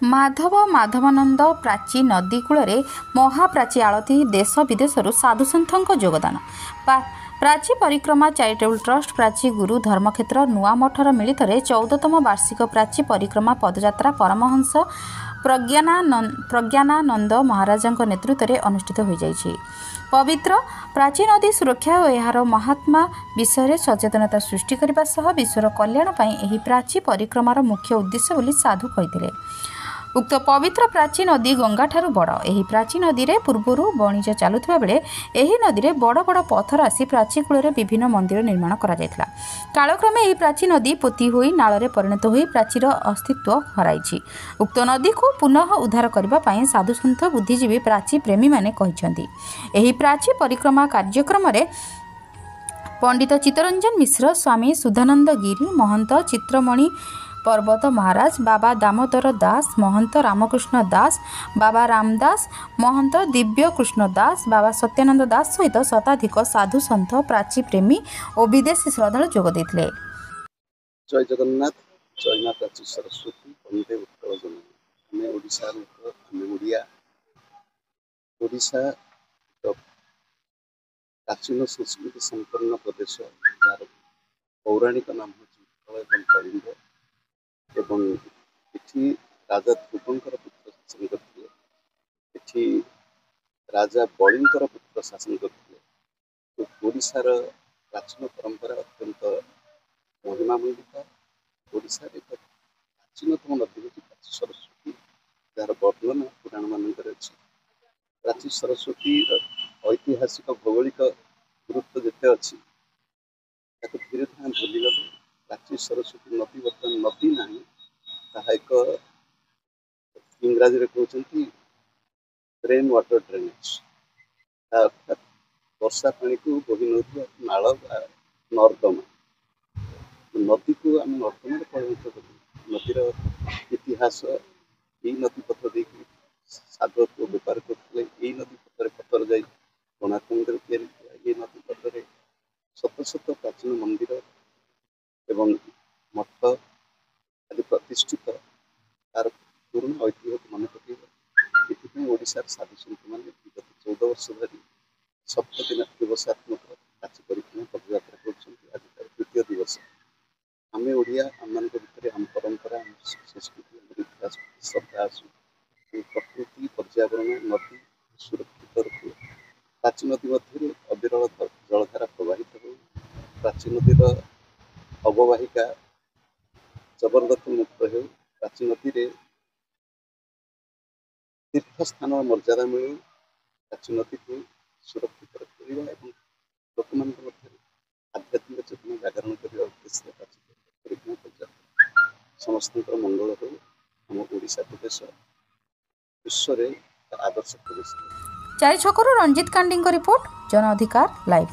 माधव माधवानंद प्राची नदी कूल महाप्राची आलती देश विदेशरू साधुसंत योगदान प्राची परिक्रमा चैरिटेबल ट्रस्ट प्राची गुरु धर्मक्षेत्र नुआमठर मिलित 14तम वार्षिक प्राची परिक्रमा पदयात्रा परमहंस प्रज्ञानानंद महाराज नेतृत्व में अनुष्ठित हो जाइए। पवित्र प्राची नदी सुरक्षा और यार महात्मा विषय सचेतनता सृष्टि करने विश्वर कल्याण पर प्राची परिक्रमार मुख्य उद्देश्य बोली साधु कही। उक्त पवित्र प्राची नदी गंगा ठारू बड़। एही प्राची नदी रे पूर्वरु वाणिज्य चलुथिबा बेले एही नदी रे बड़ बड़ पत्थर आसी प्राची कूल विभिन्न मंदिर निर्माण करा जायतिला। कालक्रमे एही प्राची नदी पोती होई नाଳରେ परिणत होई प्राचीर अस्तित्व हराइछि। उक्त नदी को पुनः उद्धार करबा पई साधुसंत बुद्धिजीवी प्राची प्रेमी माने कहिसंती। एही प्राची परिक्रमा कार्यक्रम रे पंडित चित्तरंजन मिश्र, स्वामी सुधानंद गिरी, महंत चित्रमणि पर्वत महाराज, बाबा दामोदर दास, महंत रामकृष्ण दास, बाबा रामदास, महंत दिव्य कृष्ण दास, बाबा सत्यानंद दास सहित शताधिक साधु सन्थ प्राची प्रेमी और विदेशी श्रद्धालु जोग देथिले। जय जगन्नाथ। जय मां प्राची सरस्वती। वंदे उत्कल जननी। आमे ओडिसा लोक, आमे ओडिया। ओडिसा प्राचीन संस्कृति संपन्न प्रदेश, यार पौराणिक नाम उत्कल एवं कलिंग एवं इठी राजा ध्रुवंकर पुत्र शासन करथिले। इठी राजा बलिंकर पुत्र शासन करथिले। तो ओडिशार प्राचीन परंपरा अत्यंत महिमामंडित। ओडिशार एक प्राचीनतम नदी होची प्राची सरस्वती, जार वर्णन पुराण मानकर अछि। प्राची सरस्वती ऐतिहासिक भौगोलिक गुरुत्व जेते अछि ताको धीरे धीरे भूली गले। प्राची सरस्वती नदी बर्तमान नदी नहीं, ताहा एक इंग्राजी रे कहउछंती रेन वाटर ड्रेनेज, अर्थात वर्षा पानी को बोही नउथिबा नाळ नर्दमा। नदी को आम नर्दमा परिणत करू। नदीर इतिहास यही नदी पथ देखिए सागर को व्यापार करते। यही नदी पथर पत्थर जाई कोणार्क मंदिर तैयारी किया। ये नदी पथर शत शत प्राचीन मंदिर एवं मठ आदि प्रतिष्ठित, तार पुराना ऐतिह्य को मन पकड़ ये ओडिशार साधुसंत मैंने विगत 14 वर्ष धरी सप्तदिन दिवसात्मक प्राची परिक्रमा पदयात्रा कर। आज तार द्वितीय दिवस। आमे ओडिया आम भितर आम परंपरा, आम संस्कृति, आम इतिहास श्रद्धा आसु प्रकृति पर्यावरण नदी सुरक्षित रखु। प्राची नदी मध्य अविरल जलधारा प्रवाहित हो। प्राची नदीर अववाहिका जबरदस्ती मुक्त हो। प्राची नदी रे तीर्थ स्थान मर्यादा मिलू। प्राची नदी को सुरक्षित रखा और लोक मान आध्यात्मिक चेतना जागरण करने उद्देश्य प्राची परिक्रमा पदयात्रा समस्त मंगल हो। आम ओडिशा प्रदेश विश्व आदर्श प्रदेश। चारि छकरू रंजित कांडी रिपोर्ट, जन अधिकार लाइव।